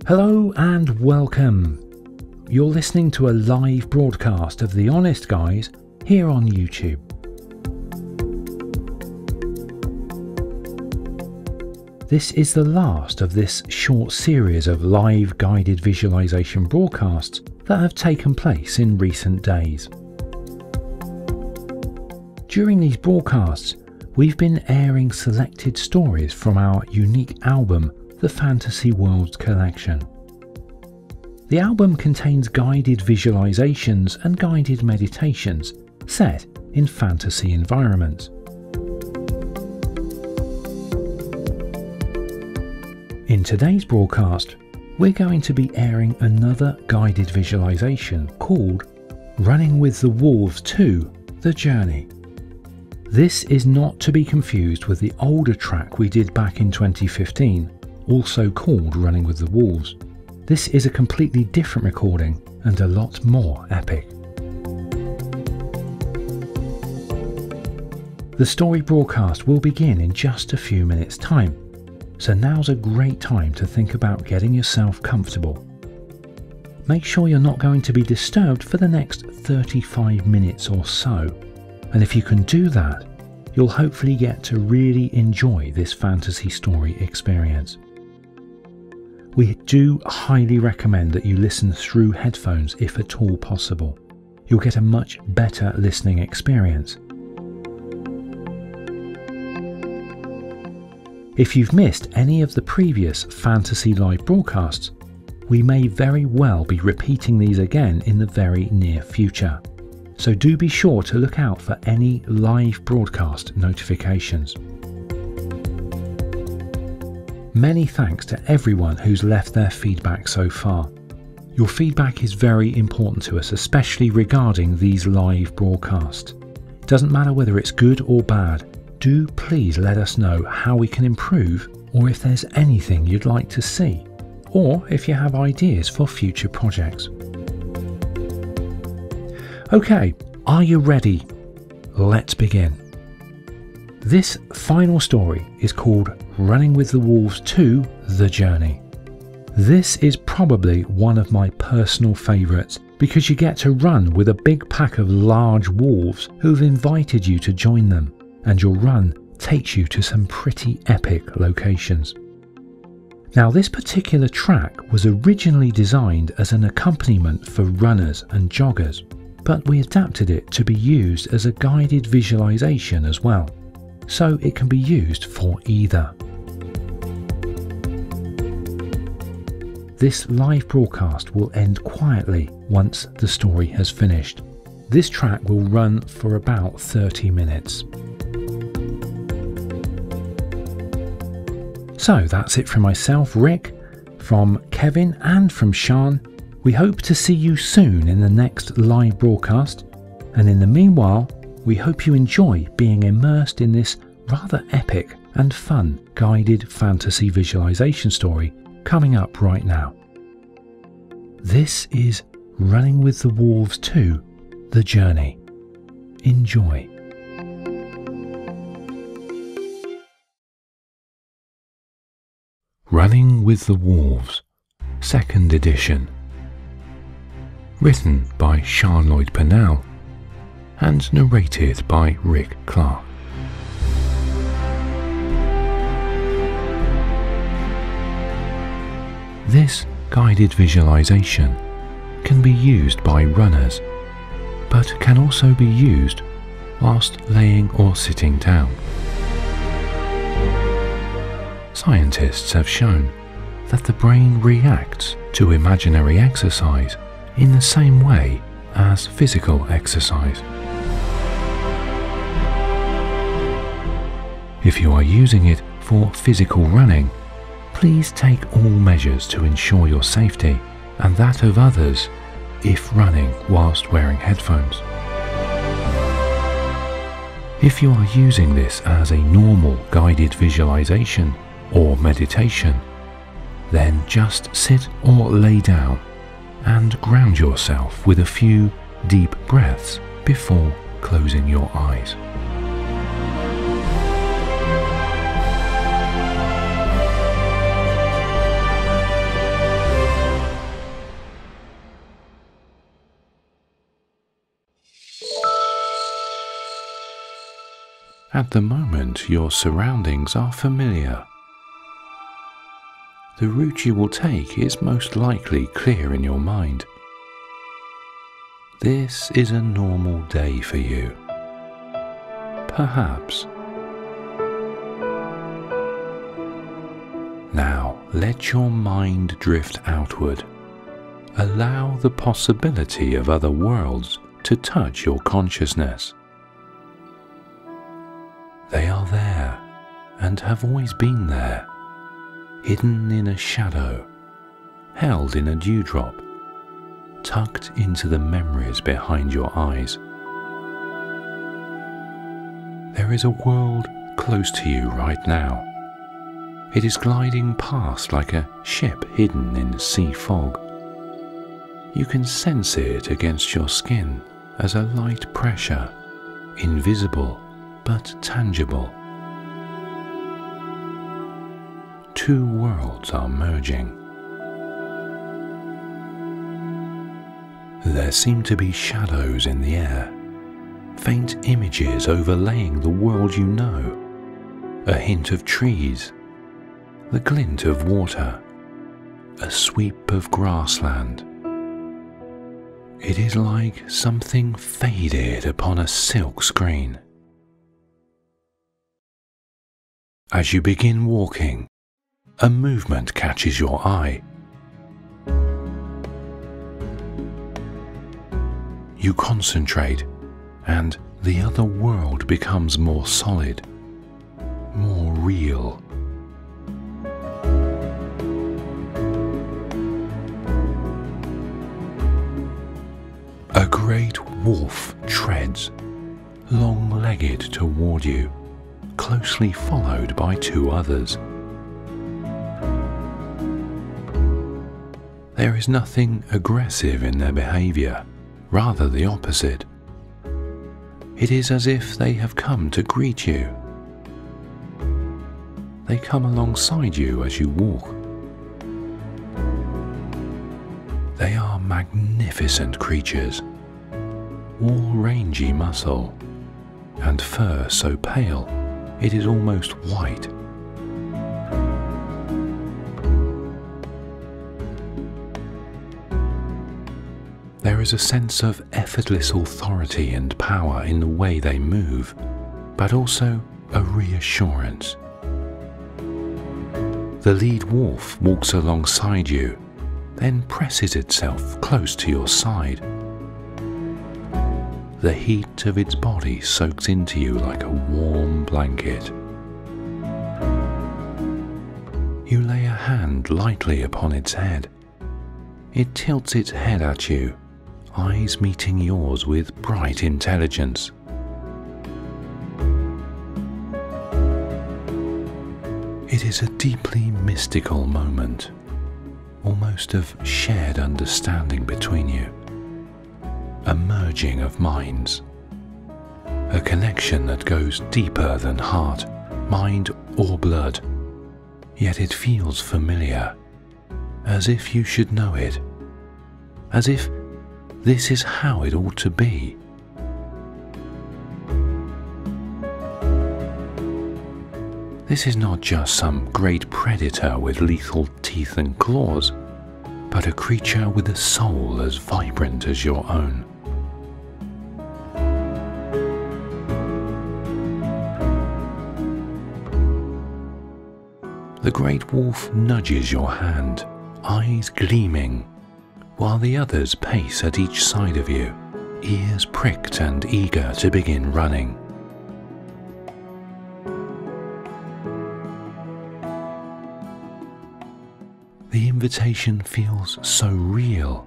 Hello and welcome. You're listening to a live broadcast of The Honest Guys here on YouTube. This is the last of this short series of live guided visualization broadcasts that have taken place in recent days. During these broadcasts, we've been airing selected stories from our unique album, The Fantasy Worlds Collection. The album contains guided visualizations and guided meditations set in fantasy environments. In today's broadcast, we're going to be airing another guided visualization called Running with the Wolves 2: The Journey. This is not to be confused with the older track we did back in 2015, also called Running with the Wolves. This is a completely different recording and a lot more epic. The story broadcast will begin in just a few minutes' time, so now's a great time to think about getting yourself comfortable. Make sure you're not going to be disturbed for the next 35 minutes or so, and if you can do that, you'll hopefully get to really enjoy this fantasy story experience. We do highly recommend that you listen through headphones if at all possible. You'll get a much better listening experience. If you've missed any of the previous fantasy live broadcasts, we may very well be repeating these again in the very near future. So do be sure to look out for any live broadcast notifications. Many thanks to everyone who's left their feedback so far. Your feedback is very important to us, especially regarding these live broadcasts. It doesn't matter whether it's good or bad, do please let us know how we can improve, or if there's anything you'd like to see, or if you have ideas for future projects. Okay, are you ready? Let's begin. This final story is called Running with the Wolves 2: The Journey. This is probably one of my personal favourites because you get to run with a big pack of large wolves who've invited you to join them, and your run takes you to some pretty epic locations. Now, this particular track was originally designed as an accompaniment for runners and joggers, but we adapted it to be used as a guided visualization as well, so it can be used for either. This live broadcast will end quietly once the story has finished. This track will run for about 30 minutes. So that's it from myself, Rick, from Kevin and from Sean. We hope to see you soon in the next live broadcast, and in the meanwhile, we hope you enjoy being immersed in this rather epic and fun guided fantasy visualization story coming up right now. This is Running with the Wolves 2: The Journey. Enjoy. Running with the Wolves, 2nd edition. Written by Charlotte Pennell and narrated by Rick Clark. This guided visualization can be used by runners, but can also be used whilst laying or sitting down. Scientists have shown that the brain reacts to imaginary exercise in the same way as physical exercise. If you are using it for physical running, please take all measures to ensure your safety and that of others if running whilst wearing headphones. If you are using this as a normal guided visualization or meditation, then just sit or lay down and ground yourself with a few deep breaths before closing your eyes. At the moment, your surroundings are familiar. The route you will take is most likely clear in your mind. This is a normal day for you. Perhaps. Now let your mind drift outward. Allow the possibility of other worlds to touch your consciousness. They are there and have always been there, hidden in a shadow, held in a dewdrop, tucked into the memories behind your eyes. There is a world close to you right now. It is gliding past like a ship hidden in sea fog. You can sense it against your skin as a light pressure, invisible but tangible. Two worlds are merging. There seem to be shadows in the air, faint images overlaying the world you know, a hint of trees, the glint of water, a sweep of grassland. It is like something faded upon a silk screen. As you begin walking, a movement catches your eye. You concentrate, and the other world becomes more solid, more real. A great wolf treads, long-legged toward you, closely followed by two others. There is nothing aggressive in their behavior, rather the opposite. It is as if they have come to greet you. They come alongside you as you walk. They are magnificent creatures, all rangy muscle, and fur so pale it is almost white. There is a sense of effortless authority and power in the way they move, but also a reassurance. The lead wolf walks alongside you, then presses itself close to your side. The heat of its body soaks into you like a warm blanket. You lay a hand lightly upon its head. It tilts its head at you, eyes meeting yours with bright intelligence. It is a deeply mystical moment, almost of shared understanding between you. A merging of minds, a connection that goes deeper than heart, mind or blood, yet it feels familiar, as if you should know it, as if this is how it ought to be. This is not just some great predator with lethal teeth and claws, but a creature with a soul as vibrant as your own. The great wolf nudges your hand, eyes gleaming, while the others pace at each side of you, ears pricked and eager to begin running. The invitation feels so real,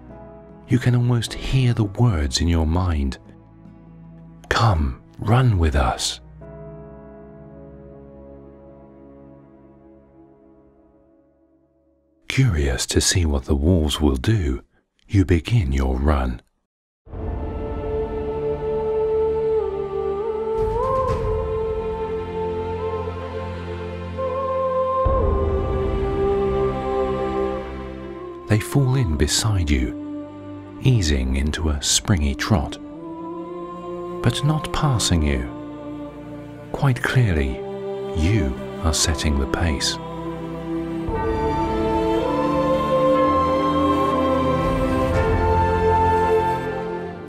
you can almost hear the words in your mind. Come, run with us. Curious to see what the wolves will do, you begin your run. They fall in beside you, easing into a springy trot, but not passing you. Quite clearly, you are setting the pace.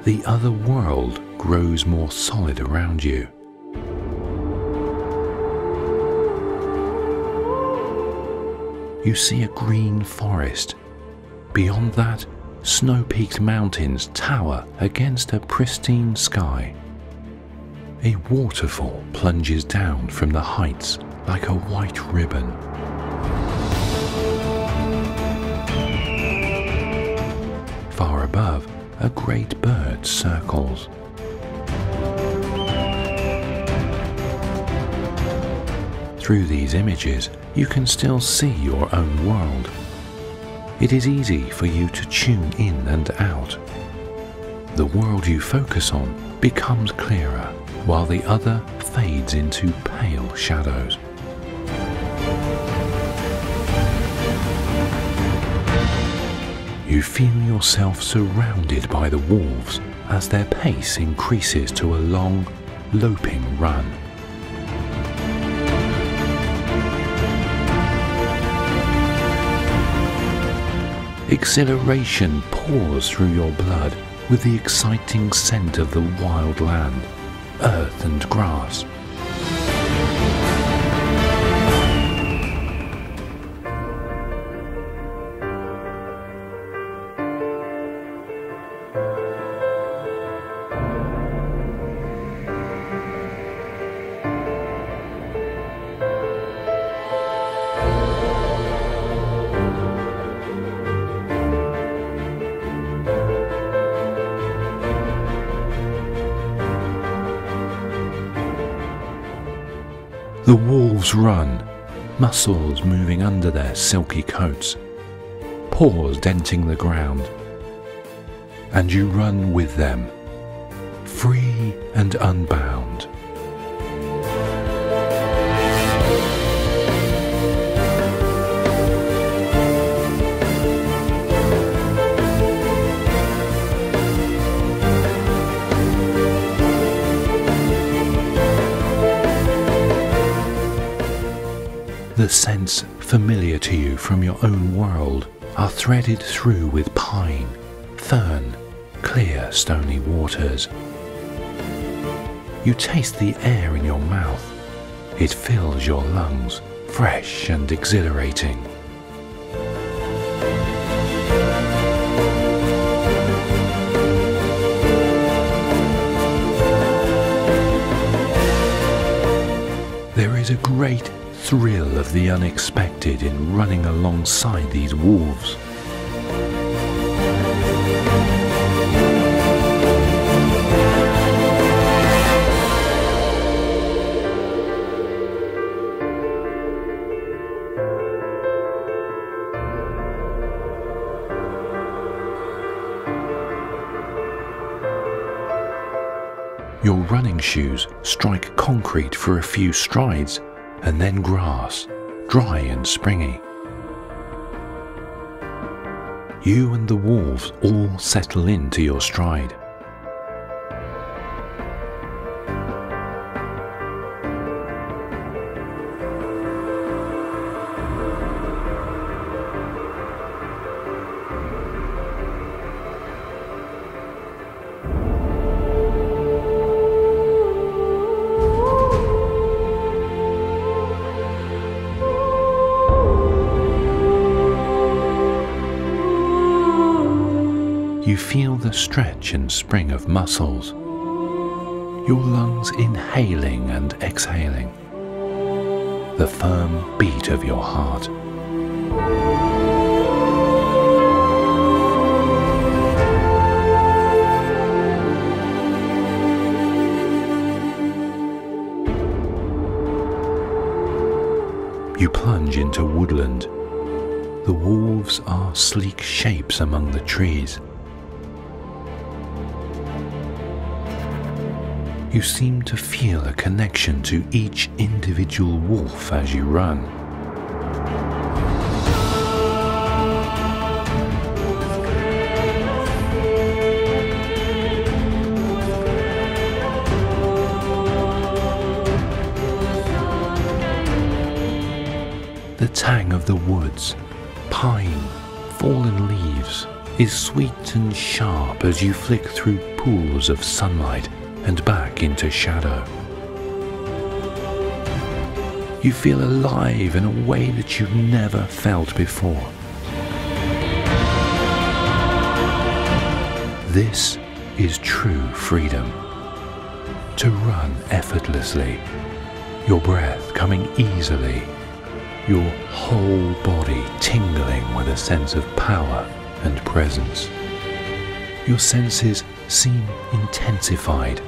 The other world grows more solid around you. You see a green forest. Beyond that, snow-peaked mountains tower against a pristine sky. A waterfall plunges down from the heights like a white ribbon. Far above, a great bird circles. Through these images, you can still see your own world. It is easy for you to tune in and out. The world you focus on becomes clearer, while the other fades into pale shadows. You feel yourself surrounded by the wolves as their pace increases to a long, loping run. Exhilaration pours through your blood with the exciting scent of the wild land, earth and grass. The wolves run, muscles moving under their silky coats, paws denting the ground, and you run with them, free and unbound. The scents familiar to you from your own world are threaded through with pine, fern, clear stony waters. You taste the air in your mouth. It fills your lungs, fresh and exhilarating. There is a great thrill of the unexpected in running alongside these wolves. Your running shoes strike concrete for a few strides, and then grass, dry and springy. You and the wolves all settle into your stride. You feel the stretch and spring of muscles, your lungs inhaling and exhaling, the firm beat of your heart. You plunge into woodland. The wolves are sleek shapes among the trees. You seem to feel a connection to each individual wolf as you run. The tang of the woods, pine, fallen leaves, is sweet and sharp as you flick through pools of sunlight and back into shadow. You feel alive in a way that you've never felt before. This is true freedom. To run effortlessly, your breath coming easily, your whole body tingling with a sense of power and presence. Your senses seem intensified,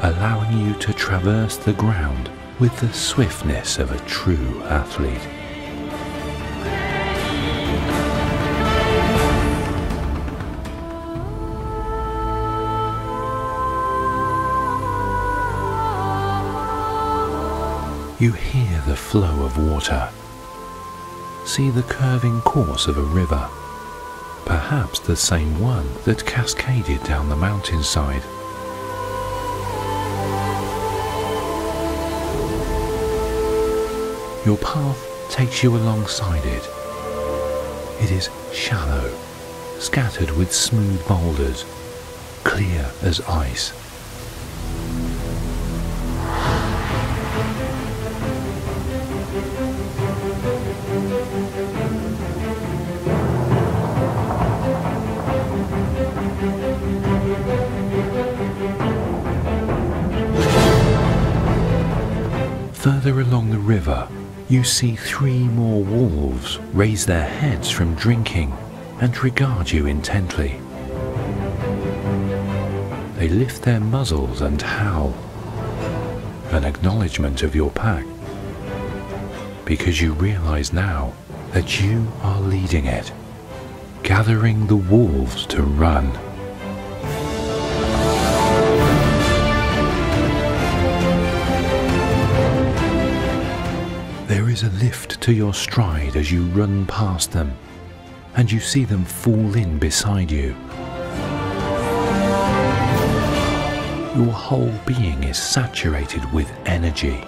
allowing you to traverse the ground with the swiftness of a true athlete. You hear the flow of water, see the curving course of a river, perhaps the same one that cascaded down the mountainside. Your path takes you alongside it. It is shallow, scattered with smooth boulders, clear as ice. Further along the river, you see 3 more wolves raise their heads from drinking and regard you intently. They lift their muzzles and howl, an acknowledgement of your pack, because you realize now that you are leading it, gathering the wolves to run. There is a lift to your stride as you run past them, and you see them fall in beside you. Your whole being is saturated with energy.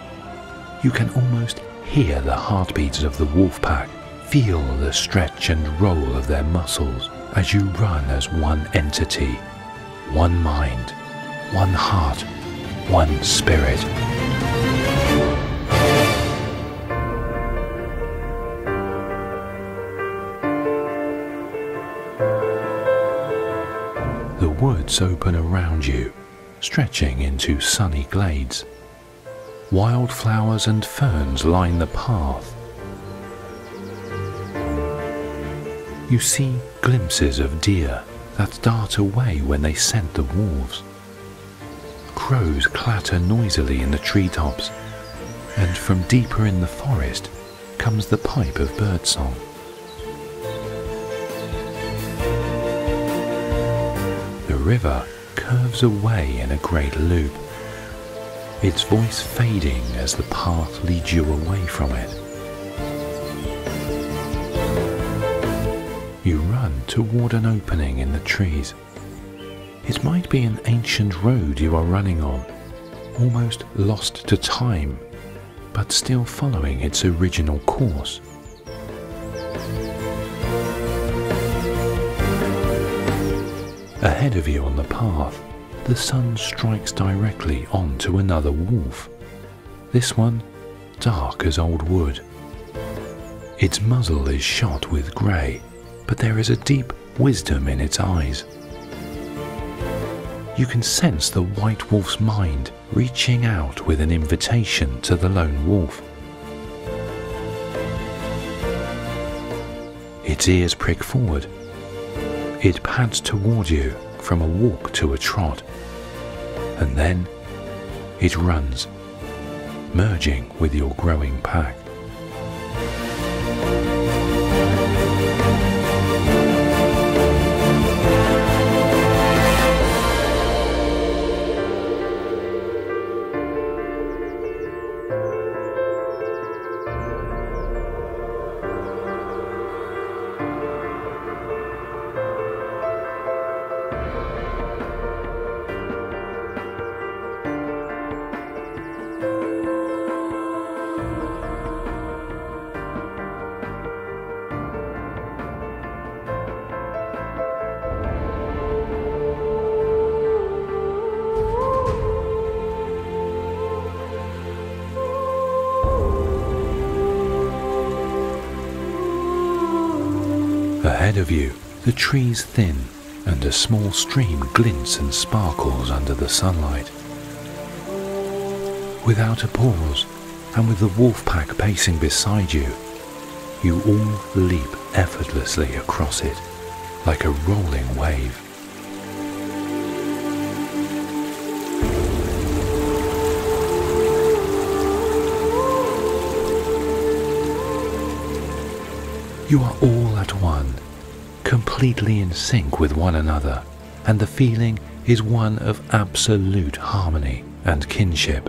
You can almost hear the heartbeats of the wolf pack, feel the stretch and roll of their muscles as you run as one entity, one mind, one heart, one spirit. The woods open around you, stretching into sunny glades. Wildflowers and ferns line the path. You see glimpses of deer that dart away when they scent the wolves. Crows clatter noisily in the treetops, and from deeper in the forest comes the pipe of birdsong. The river curves away in a great loop, its voice fading as the path leads you away from it. run toward an opening in the trees. It might be an ancient road you are running on, almost lost to time, but still following its original course. Ahead of you on the path, the sun strikes directly onto another wolf. This one, dark as old wood. Its muzzle is shot with grey, but there is a deep wisdom in its eyes. You can sense the white wolf's mind reaching out with an invitation to the lone wolf. Its ears prick forward. It pads toward you from a walk to a trot, and then it runs, merging with your growing pack. Ahead of you, the trees thin, and a small stream glints and sparkles under the sunlight. Without a pause, and with the wolf pack pacing beside you, you all leap effortlessly across it, like a rolling wave. You are all at one, completely in sync with one another, and the feeling is one of absolute harmony and kinship.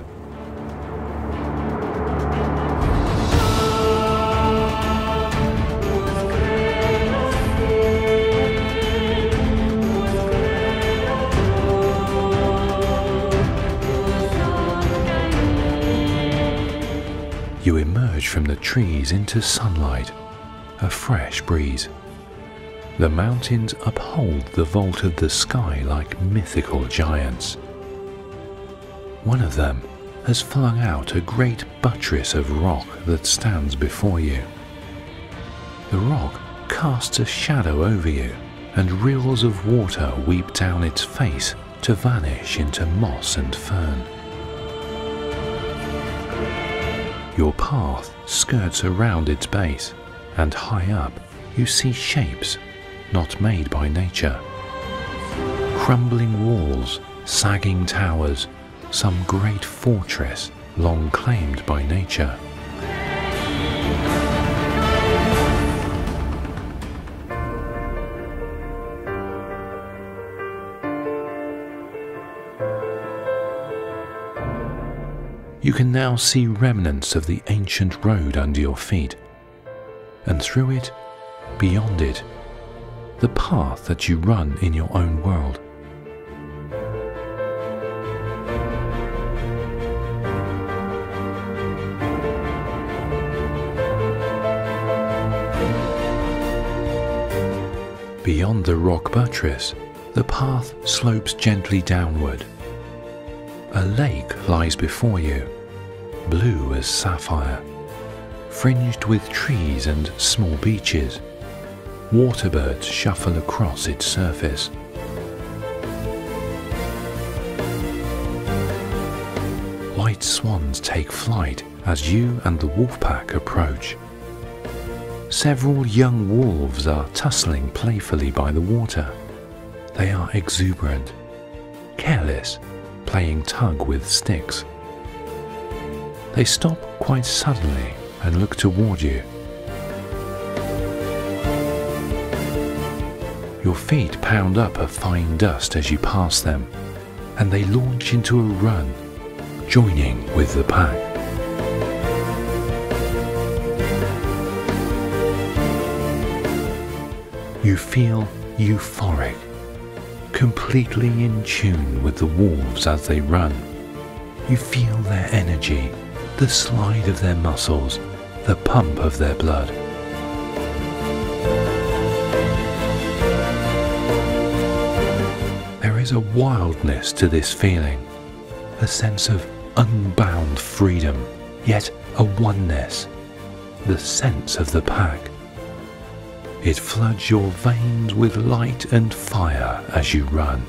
You emerge from the trees into sunlight, a fresh breeze. The mountains uphold the vault of the sky like mythical giants. One of them has flung out a great buttress of rock that stands before you. The rock casts a shadow over you, and rills of water weep down its face to vanish into moss and fern. Your path skirts around its base, and high up you see shapes not made by nature. Crumbling walls, sagging towers, some great fortress long claimed by nature. You can now see remnants of the ancient road under your feet, and through it, beyond it, the path that you run in your own world. Beyond the rock buttress, the path slopes gently downward. A lake lies before you, blue as sapphire, fringed with trees and small beaches. Waterbirds shuffle across its surface. White swans take flight as you and the wolf pack approach. Several young wolves are tussling playfully by the water. They are exuberant, careless, playing tug with sticks. They stop quite suddenly and look toward you. Your feet pound up a fine dust as you pass them, and they launch into a run, joining with the pack. You feel euphoric, completely in tune with the wolves as they run. You feel their energy, the slide of their muscles, the pump of their blood. There is a wildness to this feeling, a sense of unbound freedom, yet a oneness, the sense of the pack. It floods your veins with light and fire as you run.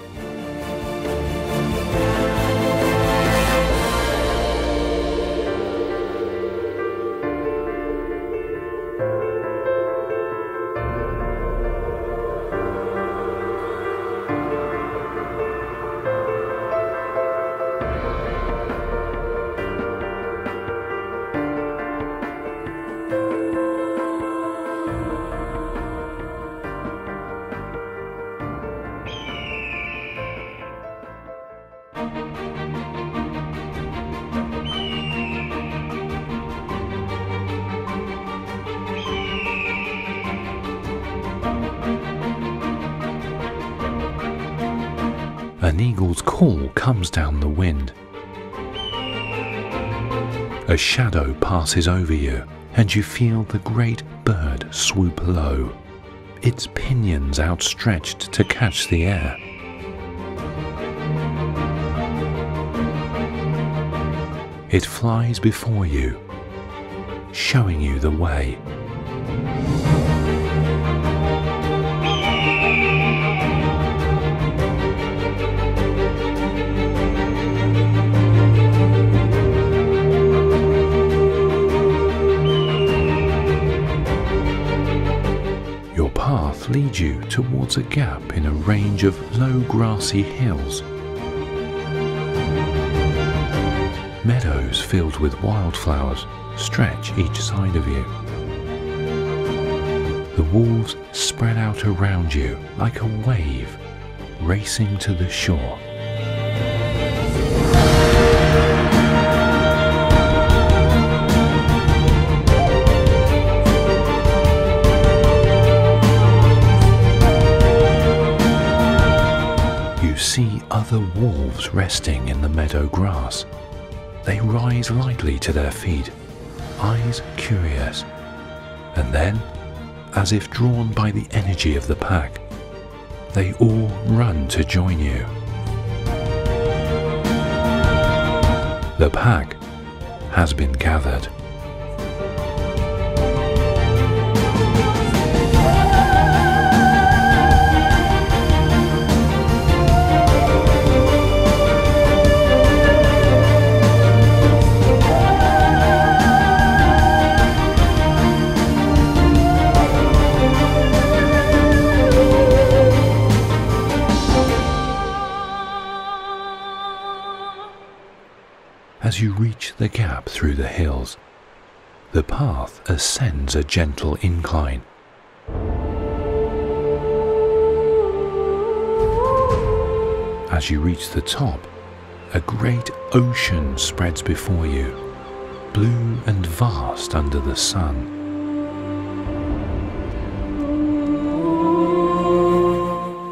An eagle's call comes down the wind. A shadow passes over you, and you feel the great bird swoop low, its pinions outstretched to catch the air. It flies before you, showing you the way. Lead you towards a gap in a range of low grassy hills. Meadows filled with wildflowers stretch each side of you. The wolves spread out around you like a wave racing to the shore. See other wolves resting in the meadow grass. They rise lightly to their feet, eyes curious, and then, as if drawn by the energy of the pack, they all run to join you. The pack has been gathered. As you reach the gap through the hills, the path ascends a gentle incline. As you reach the top, a great ocean spreads before you, blue and vast under the sun.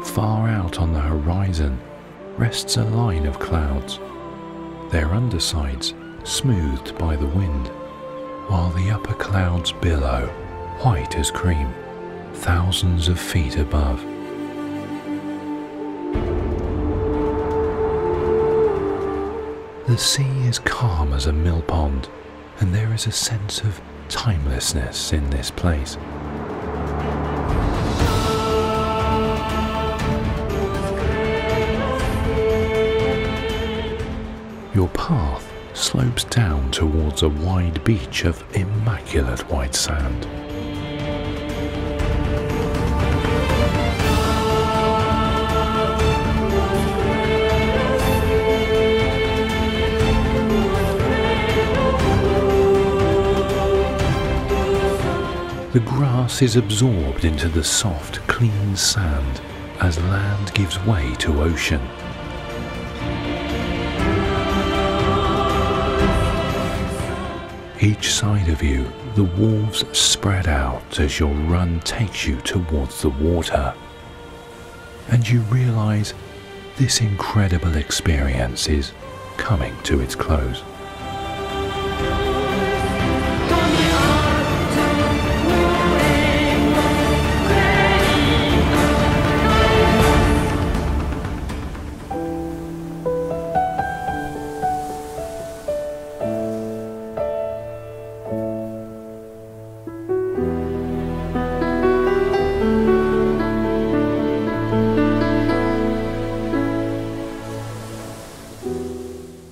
Far out on the horizon rests a line of clouds, their undersides smoothed by the wind, while the upper clouds billow, white as cream, thousands of feet above. The sea is calm as a mill pond, and there is a sense of timelessness in this place. Your path slopes down towards a wide beach of immaculate white sand. The grass is absorbed into the soft, clean sand as land gives way to ocean. Each side of you The wolves spread out as your run takes you towards the water, and you realize this incredible experience is coming to its close.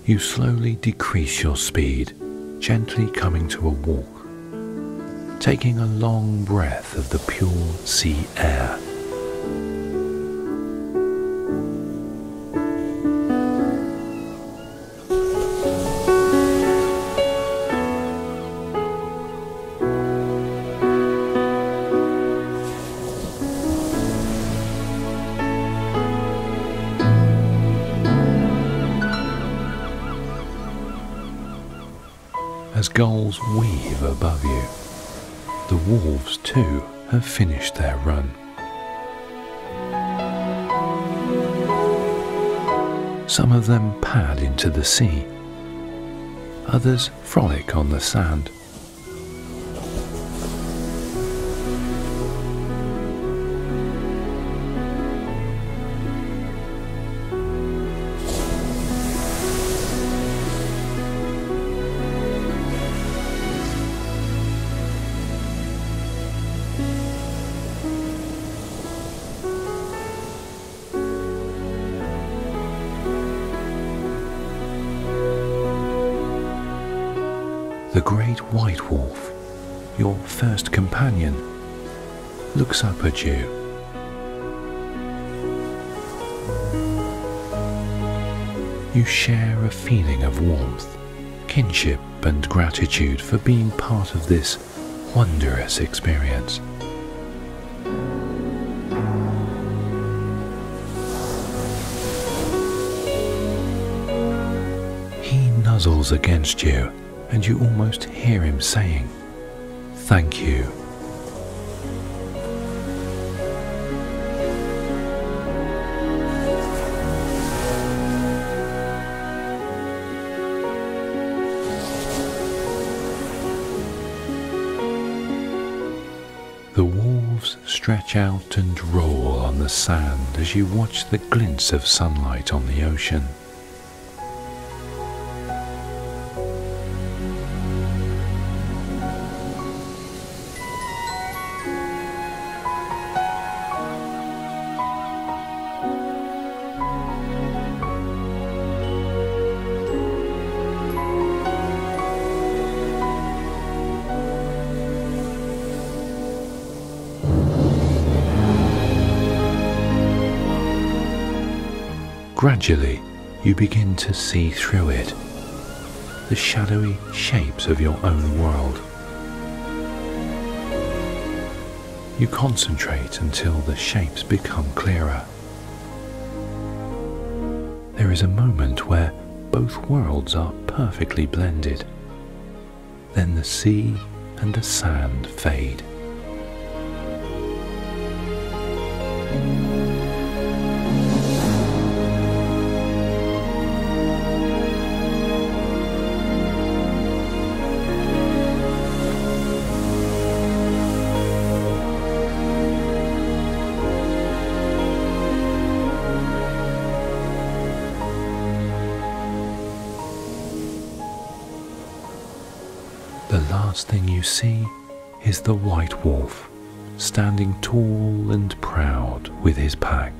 You slowly decrease your speed, gently coming to a walk, taking a long breath of the pure sea air. As gulls weave above you, the wolves too have finished their run. Some of them pad into the sea, others frolic on the sand. The great white wolf, your first companion, looks up at you. You share a feeling of warmth, kinship and gratitude for being part of this wondrous experience. He nuzzles against you, and you almost hear him saying, "Thank you." The wolves stretch out and roll on the sand as you watch the glints of sunlight on the ocean. Gradually, you begin to see through it, the shadowy shapes of your own world. You concentrate until the shapes become clearer. There is a moment where both worlds are perfectly blended. Then the sea and the sand fade. The last thing you see is the white wolf, standing tall and proud with his pack.